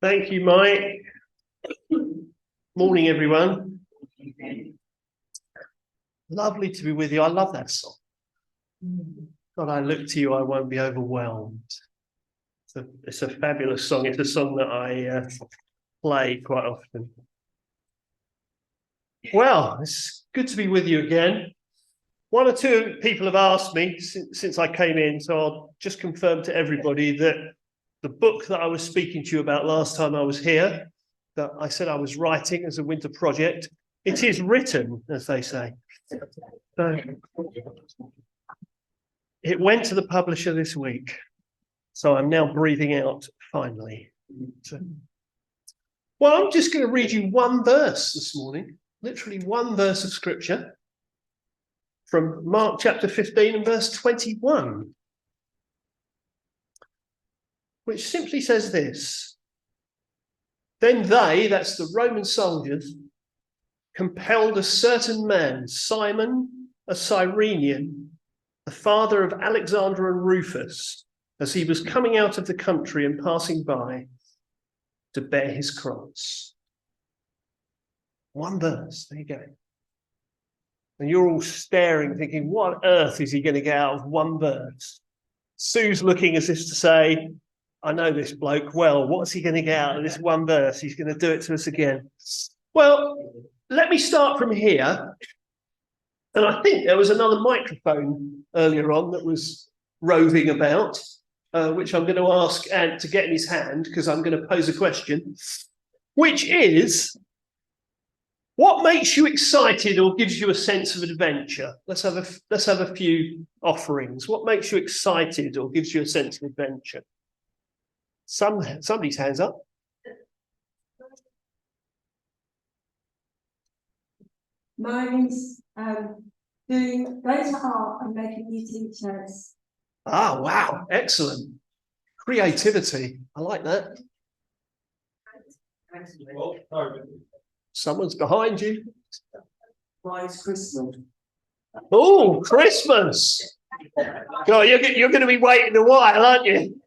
Thank you, Mike. Morning, everyone. Lovely to be with you. I love that song. God, I look to you, I won't be overwhelmed. It's a fabulous song. It's a song that I play quite often. Well, it's good to be with you again. One or two people have asked me since I came in, so I'll just confirm to everybody that the book that I was speaking to you about last time I was here, that I said I was writing as a winter project, it is written, as they say. So it went to the publisher this week, so I'm now breathing out finally. Well, I'm just going to read you one verse this morning, literally one verse of scripture from Mark chapter 15 and verse 21, which simply says this: Then they, that's the Roman soldiers, compelled a certain man, Simon, a Cyrenian, the father of Alexander and Rufus, as he was coming out of the country and passing by, to bear his cross. One verse, there you go. And you're all staring, thinking, what on earth is he going to get out of one verse? Sue's looking as if to say, I know this bloke well. What's he going to get out of this one verse? He's going to do it to us again. Well, let me start from here. And I think there was another microphone earlier on that was roving about, which I'm going to ask Ant to get in his hand, because I'm going to pose a question, which is, what makes you excited or gives you a sense of adventure? Let's have a few offerings. What makes you excited or gives you a sense of adventure? Somebody's hands up. Mine's going to art and making new t-shirts. Ah, wow, excellent. Creativity, I like that. Someone's behind you. Mine's Christmas. Oh, Christmas. God, you're going to be waiting a while, aren't you?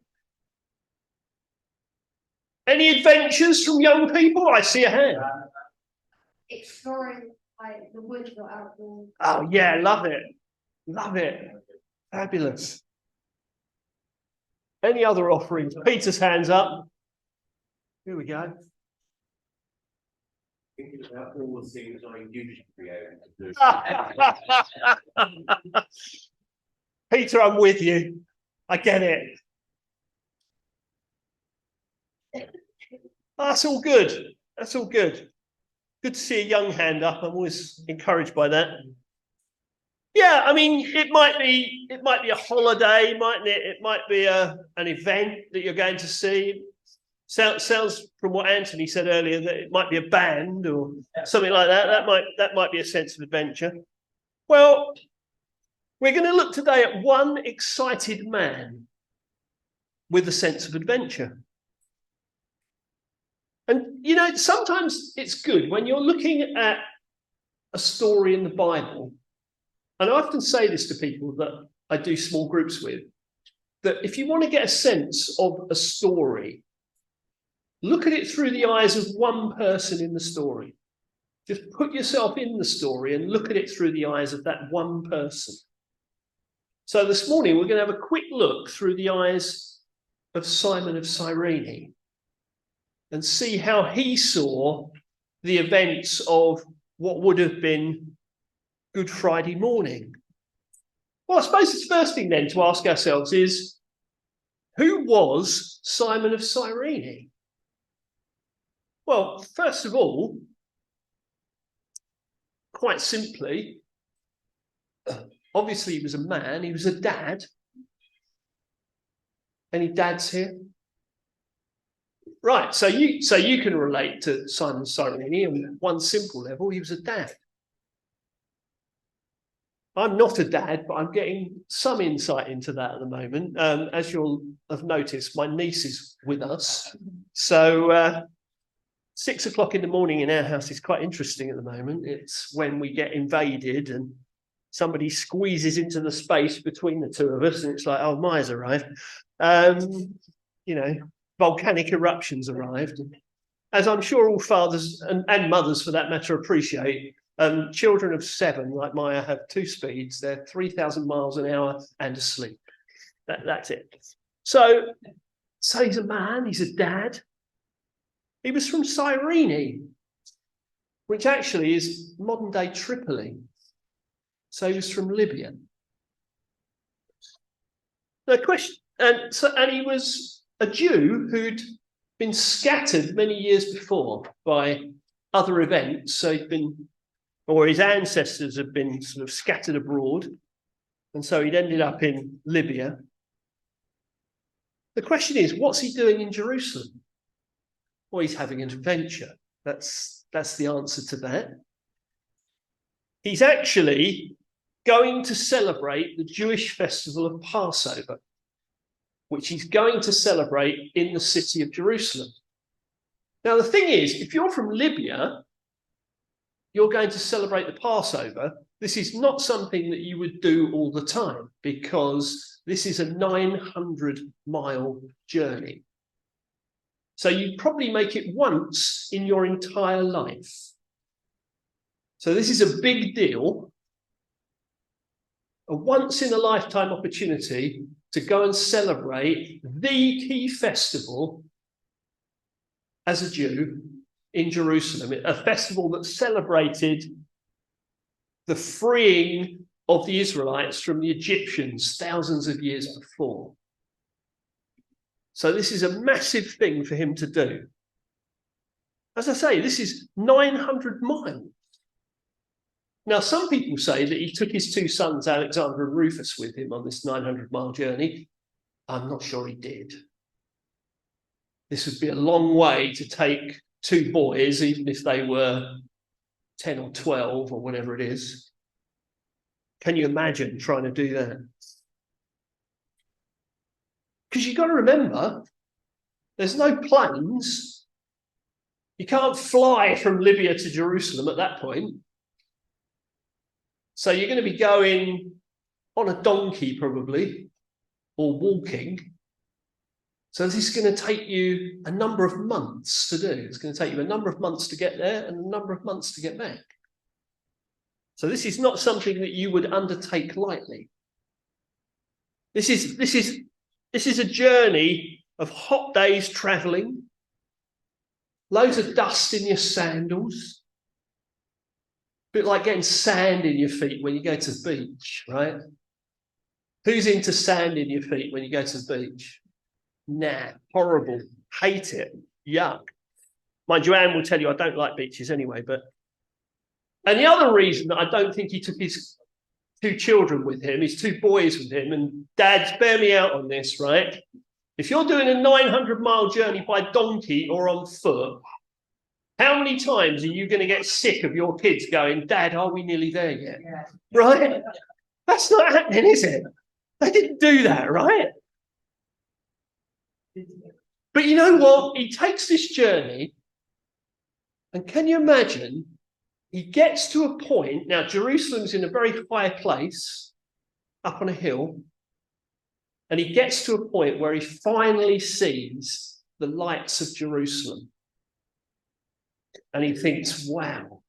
Any adventures from young people? I see a hand. Exploring the woods or outdoors. Oh, yeah, love it. Love it. Fabulous. Any other offerings? Peter's hands up. Here we go. Thinking about all the things I used to be able to do. Peter, I'm with you. I get it. That's all good. That's all good. Good to see a young hand up. I'm always encouraged by that. Yeah, I mean, it might be a holiday, mightn't it? It might be an event that you're going to see. Sounds from what Anthony said earlier that it might be a band or something like that. That might be a sense of adventure. Well, we're going to look today at one excited man with a sense of adventure. And, you know, sometimes it's good when you're looking at a story in the Bible, and I often say this to people that I do small groups with, that if you want to get a sense of a story, look at it through the eyes of one person in the story. Just put yourself in the story and look at it through the eyes of that one person. So this morning, we're going to have a quick look through the eyes of Simon of Cyrene and see how he saw the events of what would have been Good Friday morning. Well, I suppose the first thing then to ask ourselves is, who was Simon of Cyrene? Well, first of all, quite simply, obviously he was a man, he was a dad. Any dads here? Right, so you can relate to Simon Cyrene on one simple level. He was a dad. I'm not a dad, but I'm getting some insight into that at the moment. As you'll have noticed, my niece is with us. So 6 o'clock in the morning in our house is quite interesting at the moment. It's when we get invaded and somebody squeezes into the space between the two of us, and it's like, oh, Maya's arrived. You know, volcanic eruptions arrived. As I'm sure all fathers and mothers, for that matter, appreciate, children of 7, like Maya, have 2 speeds. They're 3,000 miles an hour and asleep. That's it. So he's a man, he's a dad. He was from Cyrene, which actually is modern-day Tripoli. So he was from Libya. The question, and he was a Jew who'd been scattered many years before by other events. So he'd been, or his ancestors had been sort of scattered abroad, and so he'd ended up in Libya. The question is, what's he doing in Jerusalem? Well, he's having an adventure. That's the answer to that. He's actually going to celebrate the Jewish festival of Passover, which he's going to celebrate in the city of Jerusalem. Now, the thing is, if you're from Libya, you're going to celebrate the Passover. This is not something that you would do all the time, because this is a 900-mile journey. So you'd probably make it once in your entire life. So this is a big deal, a once-in-a-lifetime opportunity to go and celebrate the key festival as a Jew in Jerusalem, a festival that celebrated the freeing of the Israelites from the Egyptians thousands of years before. So this is a massive thing for him to do. As I say, this is 900 miles. Now, some people say that he took his 2 sons, Alexander and Rufus, with him on this 900-mile journey. I'm not sure he did. This would be a long way to take 2 boys, even if they were 10 or 12 or whatever it is. Can you imagine trying to do that? Because you've got to remember, there's no planes. You can't fly from Libya to Jerusalem at that point. So you're going to be going on a donkey probably, or walking. So this is going to take you a number of months to do. It's going to take you a number of months to get there and a number of months to get back. So this is not something that you would undertake lightly. This is a journey of hot days traveling, loads of dust in your sandals, a bit like getting sand in your feet when you go to the beach, right? Who's into sand in your feet when you go to the beach? Nah, horrible, hate it, yuck. Mind you, Anne will tell you I don't like beaches anyway, but... And the other reason that I don't think he took his 2 children with him, his 2 boys with him, and dads, bear me out on this, right? If you're doing a 900-mile journey by donkey or on foot, how many times are you going to get sick of your kids going, Dad, are we nearly there yet? Yeah. Right? That's not happening, is it? They didn't do that, right? But you know what? He takes this journey, and can you imagine? He gets to a point, now Jerusalem's in a very high place, up on a hill, and he gets to a point where he finally sees the lights of Jerusalem. And he thinks, wow,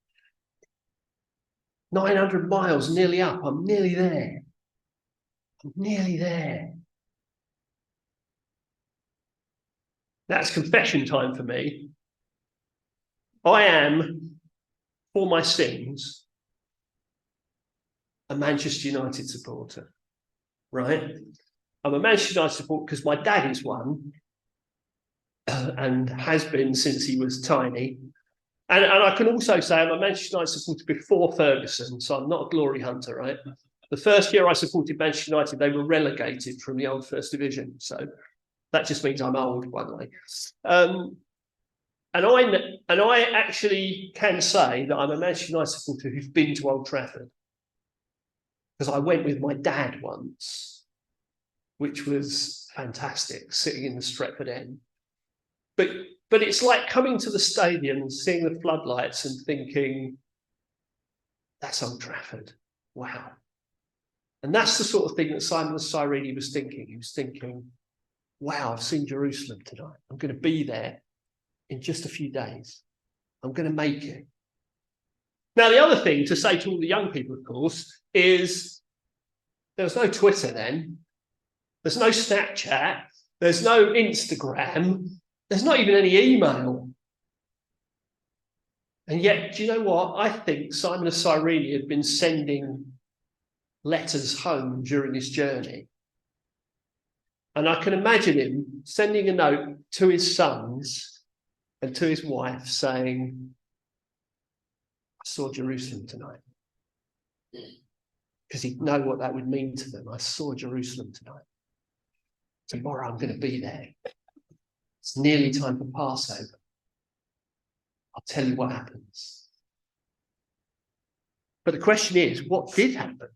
900 miles nearly up, I'm nearly there. I'm nearly there. That's confession time for me. I am, for my sins, a Manchester United supporter, right? I'm a Manchester United supporter because my dad is one and has been since he was tiny. And I can also say I'm a Manchester United supporter before Ferguson, so I'm not a glory hunter, right? The first year I supported Manchester United, they were relegated from the old First Division. So that just means I'm old, by the way. And I actually can say that I'm a Manchester United supporter who's been to Old Trafford. Because I went with my dad once, which was fantastic, sitting in the Stretford End. But it's like coming to the stadium and seeing the floodlights and thinking, that's Old Trafford. Wow. And that's the sort of thing that Simon of Cyrene was thinking. He was thinking, wow, I've seen Jerusalem tonight. I'm going to be there in just a few days. I'm going to make it. Now, the other thing to say to all the young people, of course, is there was no Twitter then. There's no Snapchat. There's no Instagram. There's not even any email. And yet, do you know what? I think Simon of Cyrene had been sending letters home during his journey. And I can imagine him sending a note to his sons and to his wife saying, I saw Jerusalem tonight. Because he'd know what that would mean to them. I saw Jerusalem tonight. Tomorrow I'm going to be there. It's nearly time for Passover. I'll tell you what happens. But the question is, what did happen?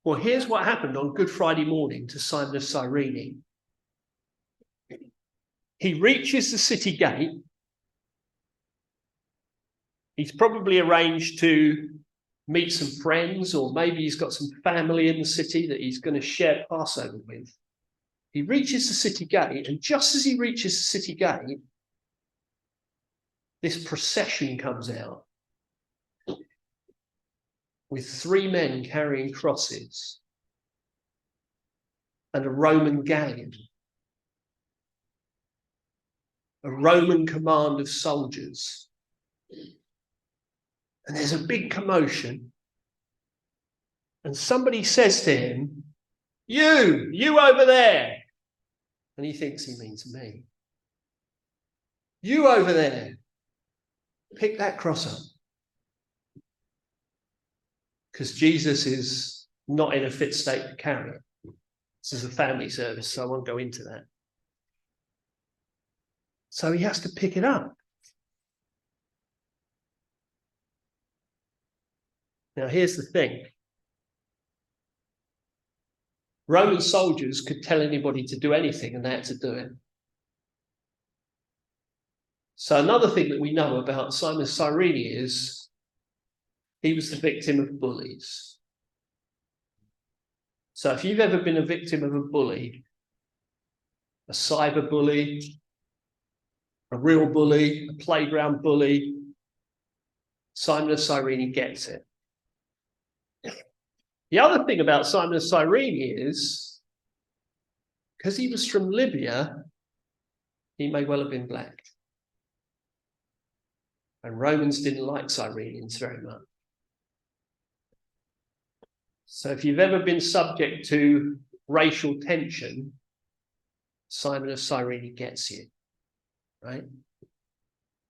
Well, here's what happened on Good Friday morning to Simon of Cyrene. He reaches the city gate. He's probably arranged to meet some friends, or maybe he's got some family in the city that he's going to share Passover with. He reaches the city gate, and just as he reaches the city gate, this procession comes out with 3 men carrying crosses and a Roman galleon, a Roman command of soldiers. And there's a big commotion. And somebody says to him, you over there. And he thinks he means me. You over there. Pick that cross up. Because Jesus is not in a fit state to carry it. This is a family service, so I won't go into that. So he has to pick it up. Now, here's the thing. Roman soldiers could tell anybody to do anything, and they had to do it. So another thing that we know about Simon of Cyrene is he was the victim of bullies. So if you've ever been a victim of a bully, a cyber bully, a real bully, a playground bully, Simon of Cyrene gets it. The other thing about Simon of Cyrene is, because he was from Libya, he may well have been black. And Romans didn't like Cyrenians very much. So if you've ever been subject to racial tension, Simon of Cyrene gets you, right?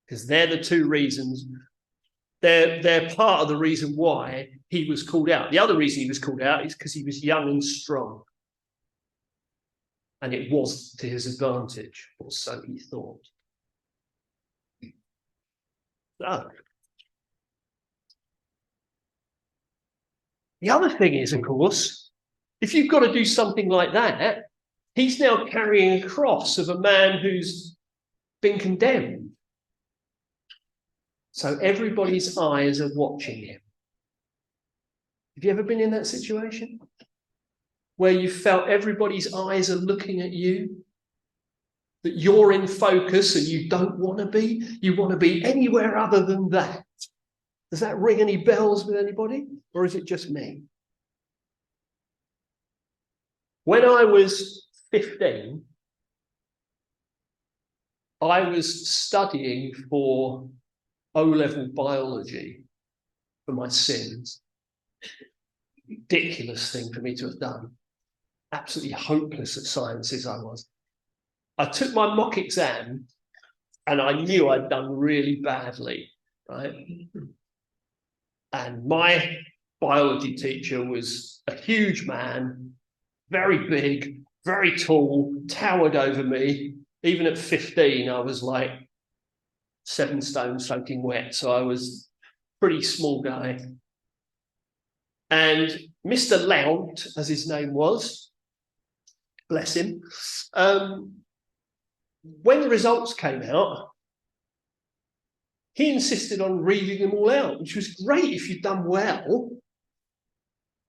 Because they're the two reasons. They're part of the reason why he was called out. The other reason he was called out is because he was young and strong. And it was to his advantage, or so he thought. So, the other thing is, of course, if you've got to do something like that, he's now carrying a cross of a man who's been condemned. So everybody's eyes are watching him. Have you ever been in that situation? Where you felt everybody's eyes are looking at you? That you're in focus and you don't want to be? You want to be anywhere other than that? Does that ring any bells with anybody? Or is it just me? When I was 15, I was studying for O-level biology for my sins. Ridiculous thing for me to have done. Absolutely hopeless at sciences I was. I took my mock exam and I knew I'd done really badly, right? And my biology teacher was a huge man, very big, very tall, towered over me. Even at 15, I was like 7 stone soaking wet. So I was a pretty small guy. And Mr. Lount, as his name was, bless him, when the results came out, he insisted on reading them all out, which was great if you'd done well.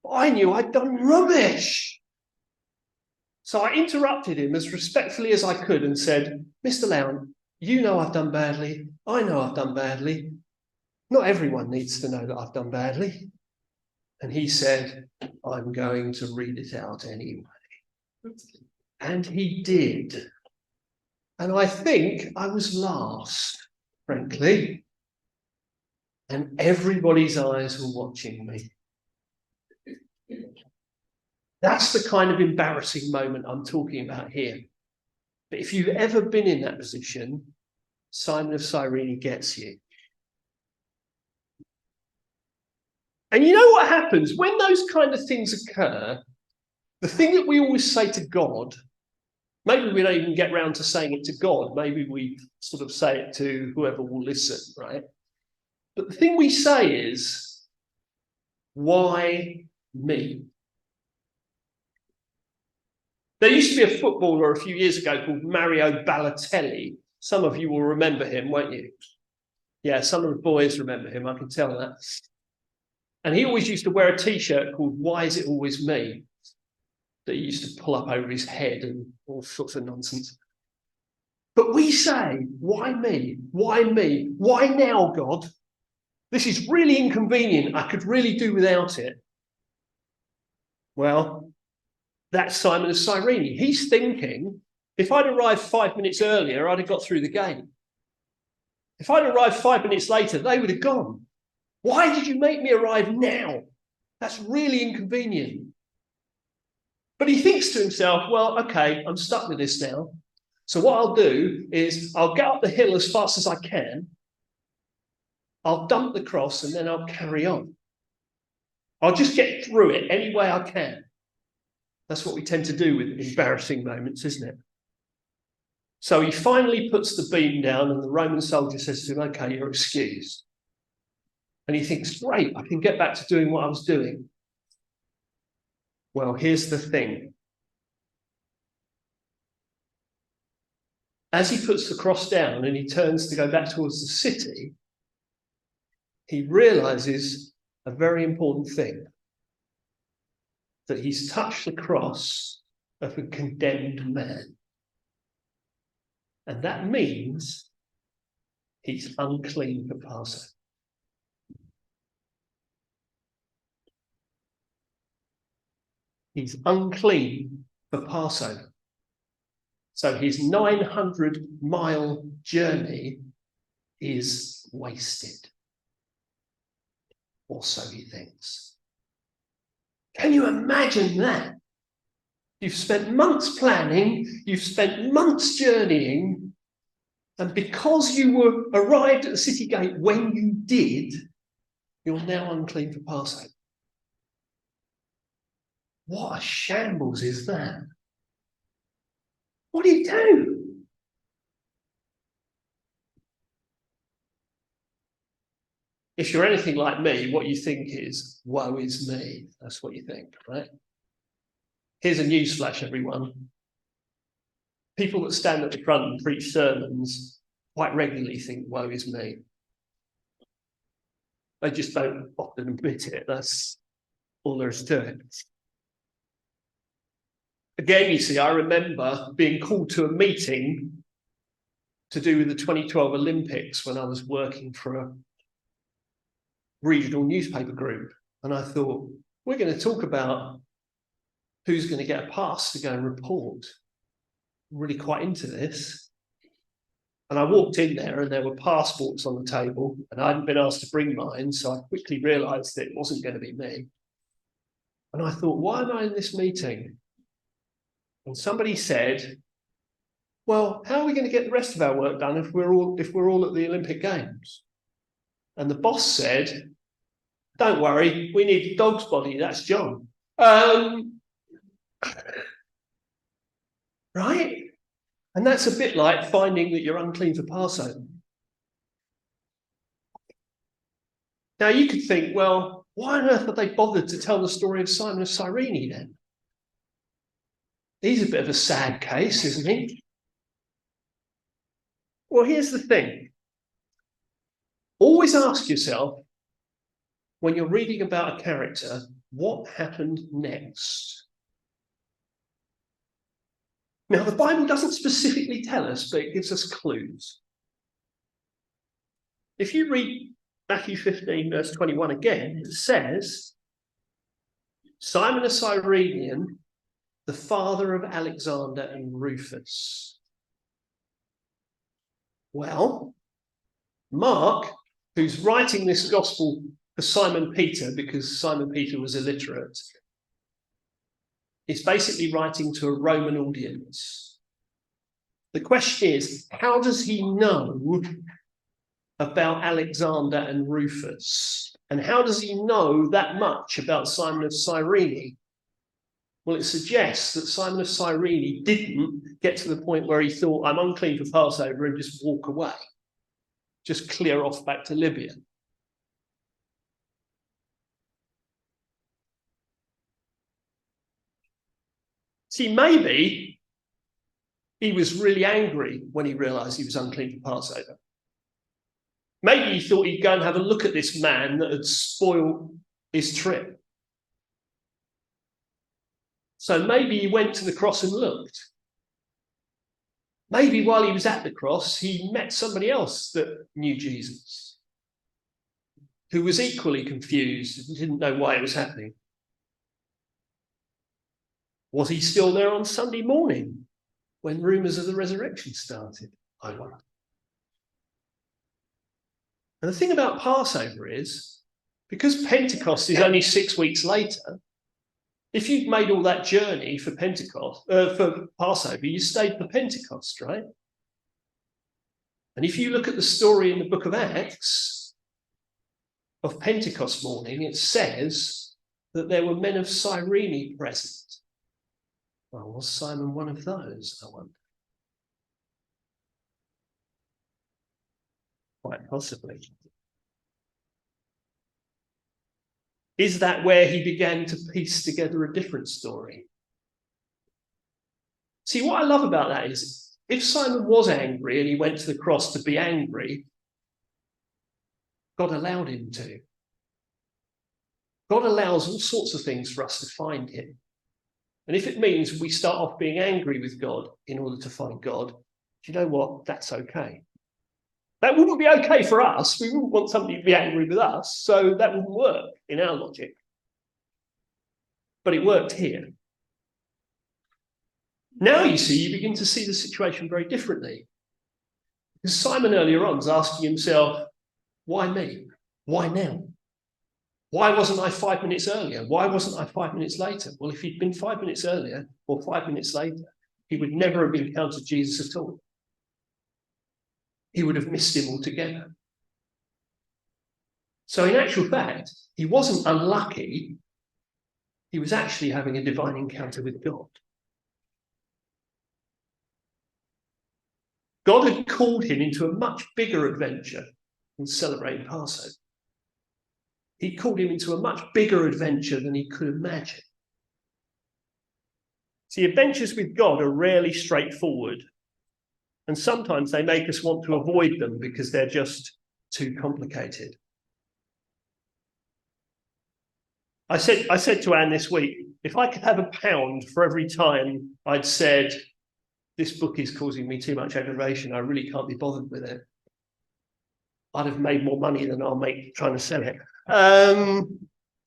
But I knew I'd done rubbish. So I interrupted him as respectfully as I could and said, Mr. Lown, you know I've done badly. I know I've done badly. Not everyone needs to know that I've done badly. And he said, I'm going to read it out anyway. And he did. And I think I was last, frankly. And everybody's eyes were watching me. That's the kind of embarrassing moment I'm talking about here. But if you've ever been in that position, Simon of Cyrene gets you. And you know what happens when those kind of things occur? The thing that we always say to God, maybe we don't even get round to saying it to God. Maybe we sort of say it to whoever will listen, right? But the thing we say is, why me? There used to be a footballer a few years ago called Mario Balotelli. Some of you will remember him, won't you? Yeah, some of the boys remember him, I can tell that. And he always used to wear a T-shirt called Why Is It Always Me? That he used to pull up over his head and all sorts of nonsense. But we say, why me? Why me? Why now, God? This is really inconvenient. I could really do without it. Well, that's Simon of Cyrene. He's thinking, if I'd arrived 5 minutes earlier, I'd have got through the game. If I'd arrived 5 minutes later, they would have gone. Why did you make me arrive now? That's really inconvenient. But he thinks to himself, well, okay, I'm stuck with this now. So what I'll do is I'll get up the hill as fast as I can. I'll dump the cross and then I'll carry on. I'll just get through it any way I can. That's what we tend to do with embarrassing moments, isn't it? So he finally puts the beam down and the Roman soldier says to him, okay, you're excused. And he thinks, great, I can get back to doing what I was doing. Well, here's the thing. As he puts the cross down and he turns to go back towards the city, he realizes a very important thing, that he's touched the cross of a condemned man. And that means he's unclean for Passover. He's unclean for Passover. So his 900-mile journey is wasted. Or so he thinks. Can you imagine that? You've spent months planning, you've spent months journeying, and because you arrived at the city gate when you did, you're now unclean for Passover. What a shambles is that? What do you do? If you're anything like me, what you think is, woe is me. That's what you think, right? Here's a news flash, everyone. People that stand at the front and preach sermons quite regularly think, woe is me. They just don't often admit it. That's all there is to it. Again, you see, I remember being called to a meeting to do with the 2012 Olympics when I was working for a regional newspaper group. And I thought, we're going to talk about who's going to get a pass to go and report. I'm really quite into this. And I walked in there and there were passports on the table and I hadn't been asked to bring mine. So I quickly realized that it wasn't going to be me. And I thought, why am I in this meeting? And somebody said, well, how are we going to get the rest of our work done if we're all at the Olympic Games? And the boss said, don't worry, we need the dog's body, that's John. Right? And that's a bit like finding that you're unclean for Passover. Now you could think, well, why on earth have they bothered to tell the story of Simon of Cyrene then? He's a bit of a sad case, isn't he? Well, here's the thing. Always ask yourself, when you're reading about a character, what happened next? Now, the Bible doesn't specifically tell us, but it gives us clues. If you read Matthew 15, verse 21 again, it says, Simon a Cyrenian, the father of Alexander and Rufus. Well, Mark, who's writing this gospel for Simon Peter, because Simon Peter was illiterate, is basically writing to a Roman audience. The question is, how does he know about Alexander and Rufus? And how does he know that much about Simon of Cyrene? Well, it suggests that Simon of Cyrene didn't get to the point where he thought, I'm unclean for Passover, and just walk away, just clear off back to Libya. See, maybe he was really angry when he realized he was unclean for Passover. Maybe he thought he'd go and have a look at this man that had spoiled his trip. So maybe he went to the cross and looked. Maybe while he was at the cross, he met somebody else that knew Jesus, who was equally confused and didn't know why it was happening. Was he still there on Sunday morning when rumours of the resurrection started? I wonder. And the thing about Passover is, because Pentecost is only 6 weeks later, if you've made all that journey for Pentecost, for Passover, you stayed for Pentecost, right? And if you look at the story in the book of Acts of Pentecost morning, it says that there were men of Cyrene present. Well, was Simon one of those, I wonder? Quite possibly. Is that where he began to piece together a different story? See, what I love about that is, if Simon was angry and he went to the cross to be angry, God allowed him to. God allows all sorts of things for us to find him. And if it means we start off being angry with God in order to find God, do you know what? That's okay. That wouldn't be okay for us. We wouldn't want somebody to be angry with us, so that wouldn't work in our logic. But it worked here. Now, you see, you begin to see the situation very differently. Because Simon earlier on was asking himself, why me? Why now? Why wasn't I 5 minutes earlier? Why wasn't I 5 minutes later? Well, if he'd been 5 minutes earlier or 5 minutes later, he would never have encountered Jesus at all. He would have missed him altogether. So in actual fact, he wasn't unlucky. He was actually having a divine encounter with God. God had called him into a much bigger adventure than celebrating Passover. He called him into a much bigger adventure than he could imagine. See, adventures with God are rarely straightforward. And sometimes they make us want to avoid them because they're just too complicated. I said to Anne this week, if I could have £1 for every time I'd said, this book is causing me too much aggravation, I really can't be bothered with it, I'd have made more money than I'll make trying to sell it.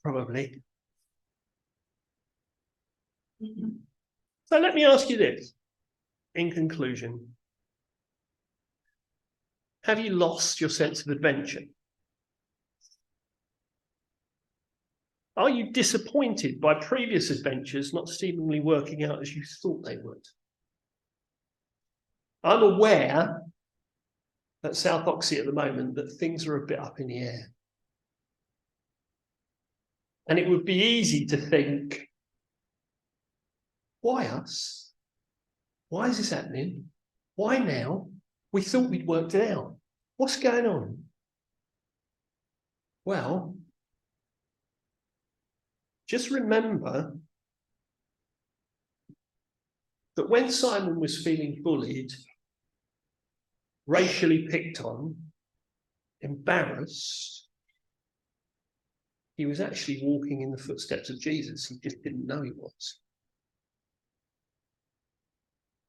Probably. So let me ask you this, in conclusion. Have you lost your sense of adventure? Are you disappointed by previous adventures not seemingly working out as you thought they would? I'm aware at South Oxy at the moment that things are a bit up in the air. And it would be easy to think, why us? Why is this happening? Why now? We thought we'd worked it out. What's going on? Well, just remember that when Simon was feeling bullied, racially picked on, embarrassed, he was actually walking in the footsteps of Jesus. He just didn't know he was.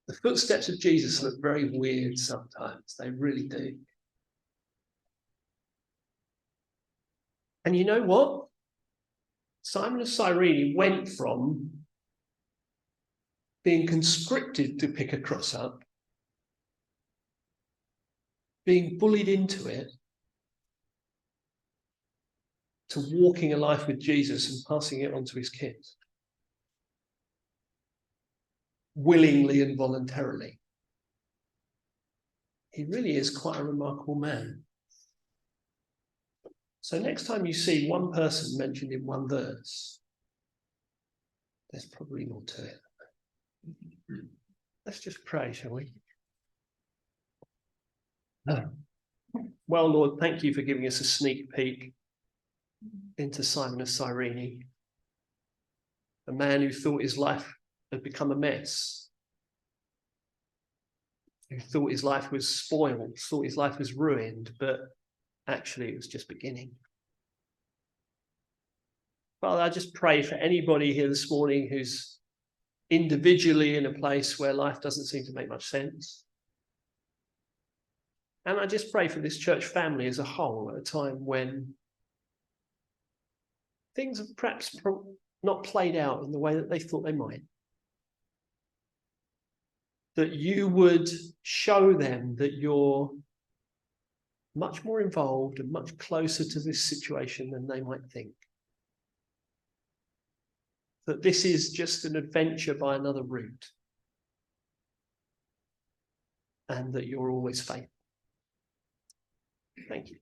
The footsteps of Jesus look very weird sometimes. They really do. And you know what? Simon of Cyrene went from being conscripted to pick a cross up, being bullied into it, to walking a life with Jesus and passing it on to his kids. Willingly and voluntarily. He really is quite a remarkable man. So next time you see one person mentioned in one verse, there's probably more to it. Let's just pray, shall we? Well, Lord, thank you for giving us a sneak peek into Simon of Cyrene, a man who thought his life had become a mess, who thought his life was spoiled, thought his life was ruined, but actually it was just beginning. Father, I just pray for anybody here this morning who's individually in a place where life doesn't seem to make much sense. And I just pray for this church family as a whole at a time when things have perhaps not played out in the way that they thought they might. That you would show them that you're much more involved and much closer to this situation than they might think. That this is just an adventure by another route. And that you're always faithful. Thank you.